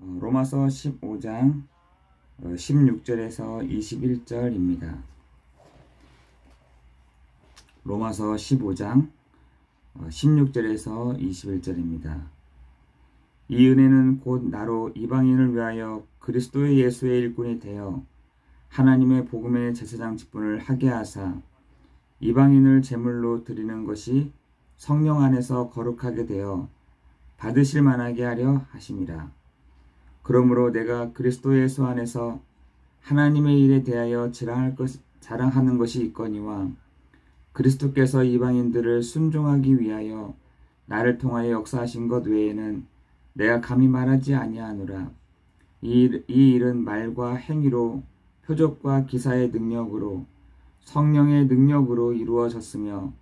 로마서 15장 16절에서 21절입니다. 로마서 15장 16절에서 21절입니다. 이 은혜는 곧 나로 이방인을 위하여 그리스도의 예수의 일꾼이 되어 하나님의 복음의 제사장 직분을 하게 하사 이방인을 제물로 드리는 것이 성령 안에서 거룩하게 되어 받으실 만하게 하려 하심이라. 그러므로 내가 그리스도 예수 안에서 하나님의 일에 대하여 자랑하는 것이 있거니와 그리스도께서 이방인들을 순종하기 위하여 나를 통하여 역사하신 것 외에는 내가 감히 말하지 아니하노라. 이 일은 말과 행위로 표적과 기사의 능력으로 성령의 능력으로 이루어졌으며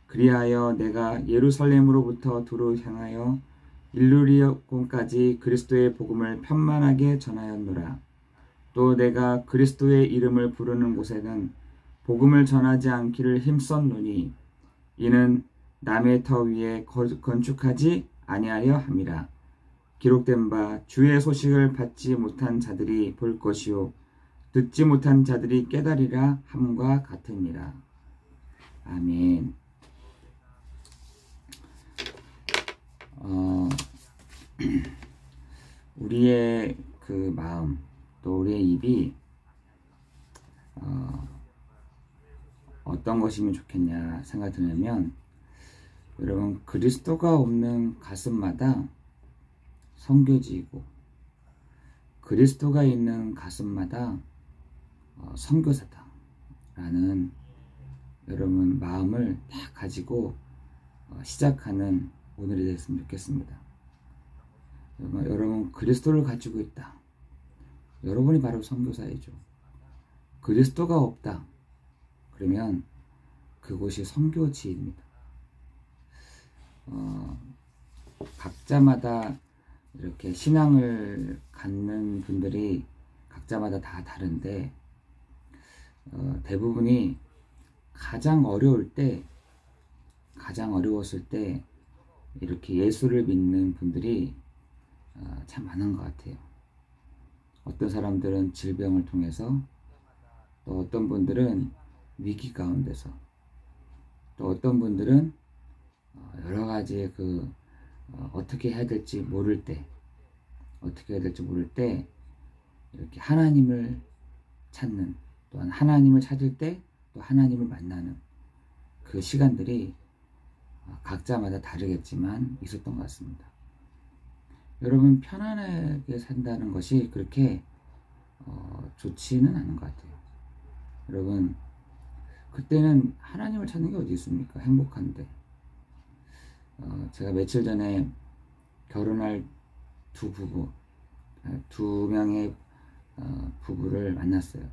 그리하여 내가 예루살렘으로부터 두루 향하여 일루리온까지 그리스도의 복음을 편만하게 전하였노라. 또 내가 그리스도의 이름을 부르는 곳에는 복음을 전하지 않기를 힘썼노니 이는 남의 터 위에 건축하지 아니하려 함이라. 기록된 바 주의 소식을 받지 못한 자들이 볼 것이요 듣지 못한 자들이 깨달으리라 함과 같으니라. 아멘. 우리의 그 마음 또 우리의 입이 어떤 것이면 좋겠냐 생각 드냐면, 여러분, 그리스도가 없는 가슴마다 선교지이고 그리스도가 있는 가슴마다 선교사다 라는 여러분 마음을 딱 가지고 시작하는 오늘이 됐으면 좋겠습니다. 여러분 그리스도를 가지고 있다. 여러분이 바로 선교사이죠. 그리스도가 없다. 그러면 그곳이 선교지입니다. 각자마다 이렇게 신앙을 갖는 분들이 각자마다 다 다른데 대부분이 가장 어려웠을 때 이렇게 예수를 믿는 분들이 참 많은 것 같아요. 어떤 사람들은 질병을 통해서, 또 어떤 분들은 위기 가운데서, 또 어떤 분들은 여러 가지 어떻게 해야 될지 모를 때 이렇게 하나님을 찾는, 또한 하나님을 찾을 때 또 하나님을 만나는 그 시간들이 각자마다 다르겠지만 있었던 것 같습니다. 여러분, 편안하게 산다는 것이 그렇게 좋지는 않은 것 같아요. 여러분, 그때는 하나님을 찾는 게 어디 있습니까? 행복한데. 제가 며칠 전에 결혼할 두 명의 부부를 만났어요.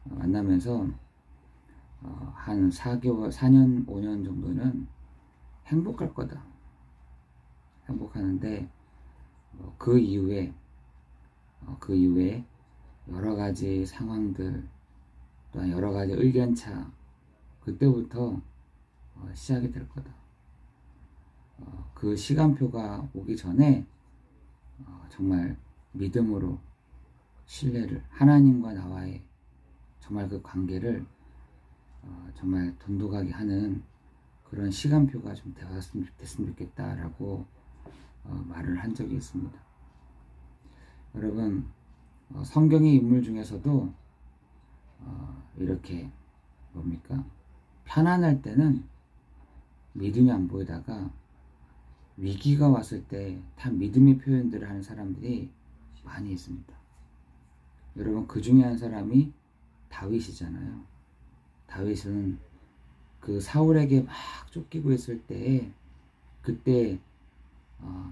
만나면서 한 4년, 5년 정도는 행복할 거다. 행복하는데 그 이후에 여러 가지 상황들, 또한 여러 가지 의견차, 그때부터 시작이 될 거다. 그 시간표가 오기 전에 정말 믿음으로 신뢰를, 하나님과 나와의 정말 그 관계를 정말 돈독하게 하는 그런 시간표가 좀 됐으면 좋겠다라고 말을 한 적이 있습니다. 여러분, 성경의 인물 중에서도 이렇게 편안할 때는 믿음이 안 보이다가 위기가 왔을 때 다 믿음의 표현들을 하는 사람들이 많이 있습니다. 여러분, 그 중에 한 사람이 다윗이잖아요. 다윗은 그 사울에게 막 쫓기고 있을 때 그때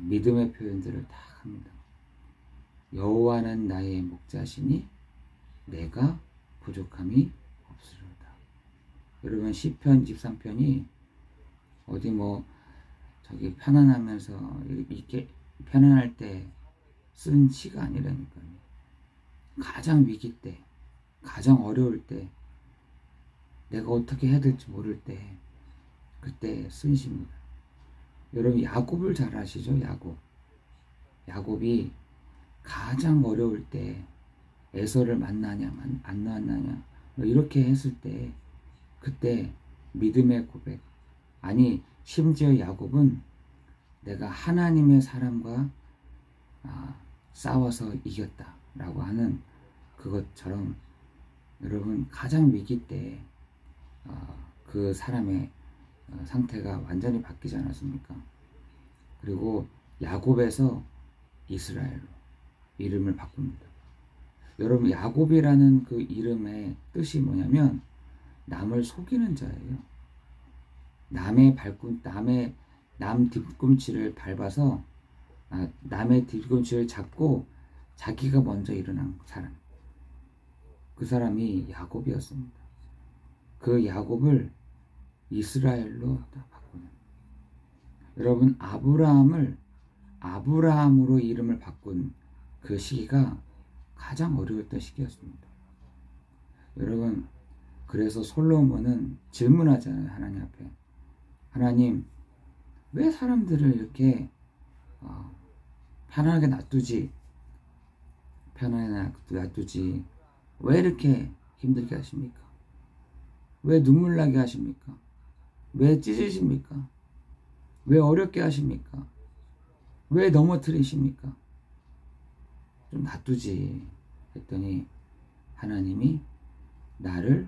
믿음의 표현들을 다 합니다. 여호와는 나의 목자시니 내가 부족함이 없으리로다. 여러분, 시편 23편이 어디 편안하면서 이렇게 편안할 때 쓴 시가 아니라니까요. 가장 위기 때, 가장 어려울 때, 내가 어떻게 해야 될지 모를 때, 그때 쓴 시입니다. 여러분, 야곱을 잘 아시죠? 야곱이 가장 어려울 때 에서를 만나냐 안 만나냐 뭐 이렇게 했을 때 그때 믿음의 고백, 아니 심지어 야곱은 내가 하나님의 사람과 싸워서 이겼다라고 하는 그것처럼 여러분 가장 위기 때 그 사람의 상태가 완전히 바뀌지 않았습니까? 그리고 야곱에서 이스라엘로 이름을 바꿉니다. 여러분 야곱이라는 그 이름의 뜻이 뭐냐면 남을 속이는 자예요. 남 뒤꿈치를 밟아서 남의 뒤꿈치를 잡고 자기가 먼저 일어난 사람, 그 사람이 야곱이었습니다. 그 야곱을 이스라엘로 바꾸는, 여러분 아브라함으로 이름을 바꾼 그 시기가 가장 어려웠던 시기였습니다. 여러분 그래서 솔로몬은 질문하잖아요. 하나님 앞에, 하나님 왜 사람들을 이렇게 편하게 놔두지 왜 이렇게 힘들게 하십니까? 왜 눈물 나게 하십니까? 왜 찢으십니까? 왜 어렵게 하십니까? 왜 넘어뜨리십니까? 좀 놔두지 했더니 하나님이 나를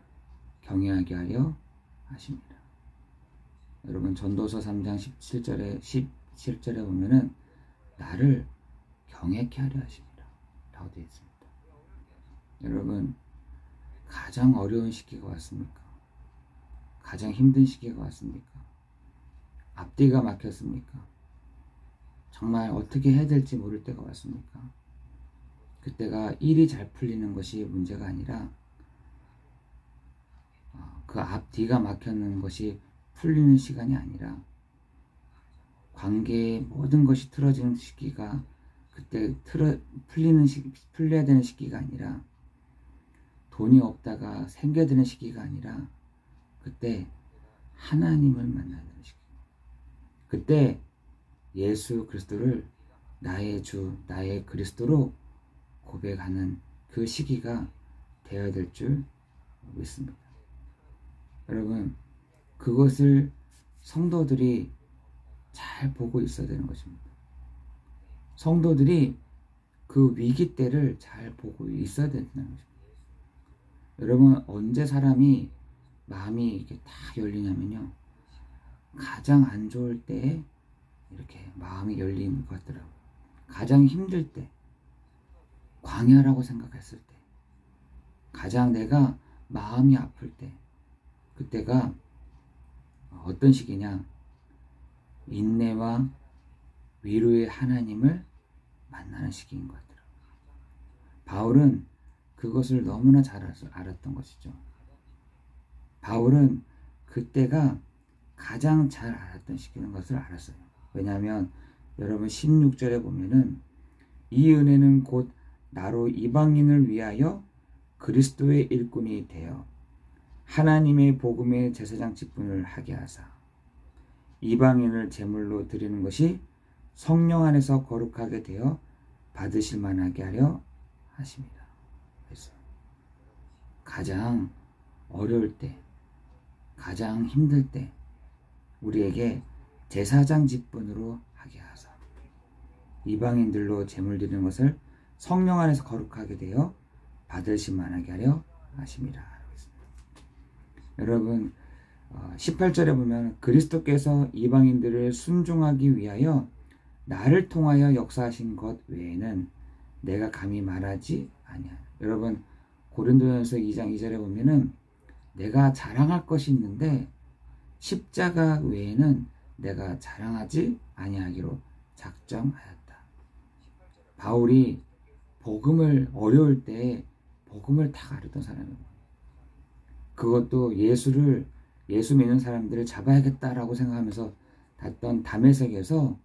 경외하게 하려 하십니다. 여러분 전도서 3장 17절에 보면은 나를 경외케 하려 하십니다 라고 되어 있습니다. 여러분 가장 어려운 시기가 왔습니까? 가장 힘든 시기가 왔습니까? 앞뒤가 막혔습니까? 정말 어떻게 해야 될지 모를 때가 왔습니까? 그때가 일이 잘 풀리는 것이 문제가 아니라 그 앞뒤가 막혔는 것이 풀리는 시간이 아니라 관계의 모든 것이 틀어지는 시기가 그때 풀려야 되는 시기가 아니라 돈이 없다가 생겨야 되는 시기가 아니라 그때 하나님을 만나야 되는 시기, 그때 예수 그리스도를 나의 주 나의 그리스도로 고백하는 그 시기가 되어야 될 줄 믿습니다. 여러분 그것을 성도들이 잘 보고 있어야 되는 것입니다. 성도들이 그 위기 때를 잘 보고 있어야 된다는 것입니다. 여러분 언제 사람이 마음이 이렇게 딱 열리냐면요, 가장 안 좋을 때 이렇게 마음이 열리는 것 같더라고요. 가장 힘들 때, 광야라고 생각했을 때, 가장 내가 마음이 아플 때, 그때가 어떤 시기냐, 인내와 위로의 하나님을 만나는 시기인 것 같더라고요. 바울은 그것을 너무나 잘 알았던 것이죠. 바울은 그때가 가장 잘 알았던 시기인 것을 알았어요. 왜냐하면 여러분 16절에 보면은 이 은혜는 곧 나로 이방인을 위하여 그리스도의 일꾼이 되어 하나님의 복음의 제사장 직분을 하게 하사 이방인을 제물로 드리는 것이 성령 안에서 거룩하게 되어 받으실 만하게 하려 하십니다. 그래서 가장 어려울 때, 가장 힘들 때 우리에게 제사장 직분으로 하게 하사 이방인들로 제물 드리는 것을 성령 안에서 거룩하게 되어 받으실 만하게 하려 하십니다. 여러분 18절에 보면 그리스도께서 이방인들을 순종하기 위하여 나를 통하여 역사하신 것 외에는 내가 감히 말하지 아니하노라. 여러분 고린도전서 2장 2절에 보면은 내가 자랑할 것이 있는데 십자가 외에는 내가 자랑하지 아니하기로 작정하였다. 바울이 복음을 어려울 때 복음을 다 가르쳤던 사람입니다. 그것도 예수 믿는 사람들을 잡아야겠다라고 생각하면서 갔던 다메섹에서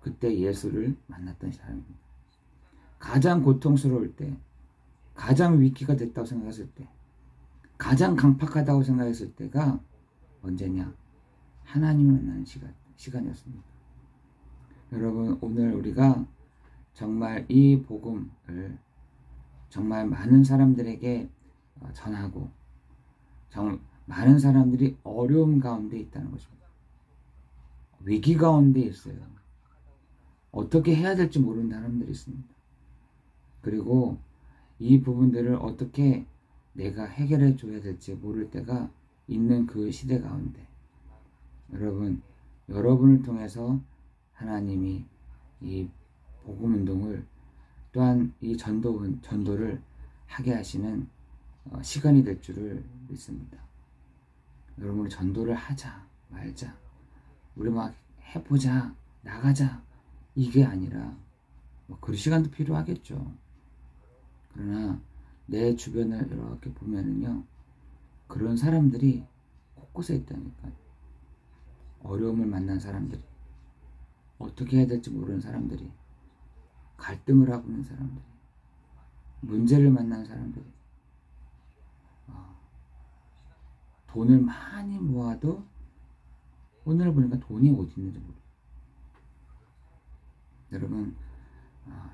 그때 예수를 만났던 사람입니다. 가장 고통스러울 때, 가장 위기가 됐다고 생각했을 때, 가장 강팍하다고 생각했을 때가 언제냐? 하나님을 만나는 시간이었습니다. 여러분 오늘 우리가 정말 이 복음을 정말 많은 사람들에게 전하고 많은 사람들이 어려움 가운데 있다는 것입니다. 위기 가운데 있어요. 어떻게 해야 될지 모르는 사람들이 있습니다. 그리고 이 부분들을 어떻게 내가 해결해 줘야 될지 모를 때가 있는 그 시대 가운데 여러분을 통해서 하나님이 이 복음 운동을 또한 이 전도를 하게 하시는 시간이 될 줄을 믿습니다. 여러분, 전도를 하자 말자, 우리 막 해보자 나가자 이게 아니라 그 시간도 필요하겠죠. 그러나 내 주변을 이렇게 보면은요, 그런 사람들이 곳곳에 있다니까요. 어려움을 만난 사람들이, 어떻게 해야 될지 모르는 사람들이, 갈등을 하고 있는 사람들이, 문제를 만난 사람들이, 돈을 많이 모아도 오늘 보니까 돈이 어디 있는지 모르겠어요. 여러분,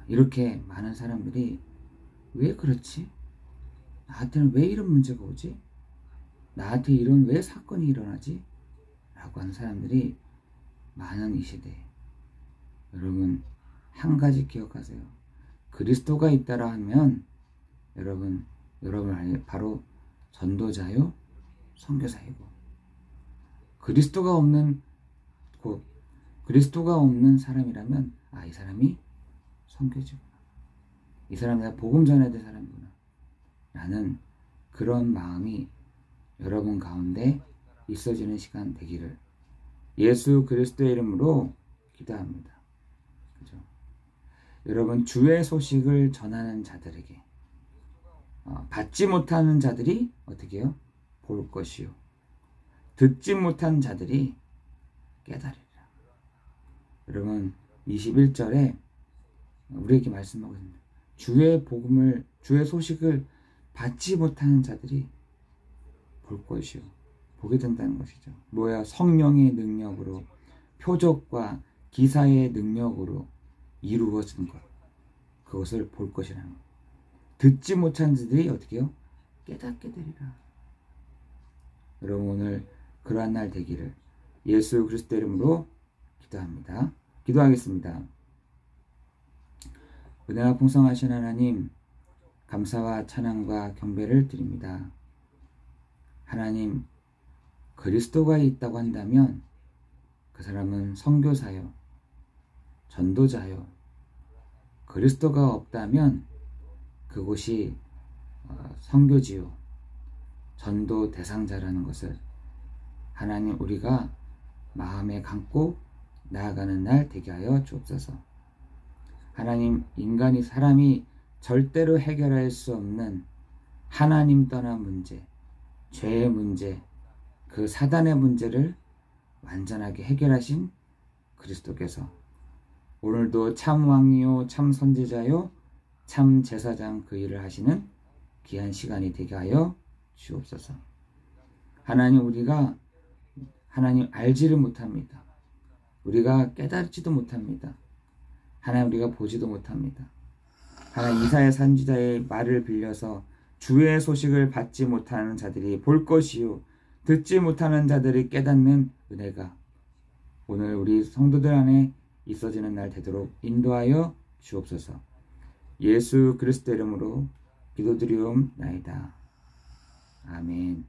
이렇게 많은 사람들이 왜 그렇지? 나한테는 왜 이런 문제가 오지? 나한테 이런 왜 사건이 일어나지? 라고 하는 사람들이 많은 이 시대에, 여러분 한 가지 기억하세요. 그리스도가 있다라 하면 여러분 바로 전도자요 선교사이고, 그리스도가 없는 사람이라면 이 사람이 선교지구나, 이 사람이 내가 복음 전해야 될 사람이구나 라는 그런 마음이 여러분 가운데 있어지는 시간 되기를 예수 그리스도의 이름으로 기도합니다. 그죠? 여러분, 주의 소식을 전하는 자들에게 받지 못하는 자들이 어떻게 해요? 볼 것이요, 듣지 못한 자들이 깨달으리라. 여러분, 21절에 우리에게 말씀하고 있습니다. 주의 소식을 받지 못하는 자들이 볼 것이요, 보게 된다는 것이죠. 뭐야? 성령의 능력으로, 표적과 기사의 능력으로 이루어진 것, 그것을 볼 것이라는 것. 듣지 못한 자들이 어떻게 해요? 깨닫게 되리라. 여러분, 오늘 그러한 날 되기를 예수 그리스도 이름으로 기도하겠습니다. 은혜가 풍성하신 하나님, 감사와 찬양과 경배를 드립니다. 하나님, 그리스도가 있다고 한다면 그 사람은 선교사요, 전도자요. 그리스도가 없다면 그곳이 선교지요, 전도 대상자라는 것을 하나님, 우리가 마음에 감고 나아가는 날 되게 하여 주옵소서. 하나님, 사람이 절대로 해결할 수 없는 하나님 떠난 문제, 죄의 문제, 그 사단의 문제를 완전하게 해결하신 그리스도께서 오늘도 참 왕이요, 참 선지자요, 참 제사장 그 일을 하시는 귀한 시간이 되게 하여 주옵소서. 하나님, 우리가 하나님 알지를 못합니다. 우리가 깨달지도 못합니다. 하나님, 우리가 보지도 못합니다. 하나님, 이사야 선지자의 말을 빌려서 주의 소식을 받지 못하는 자들이 볼 것이요, 듣지 못하는 자들이 깨닫는 은혜가 오늘 우리 성도들 안에 있어지는 날 되도록 인도하여 주옵소서. 예수 그리스도 이름으로 기도드리옵나이다. 아멘.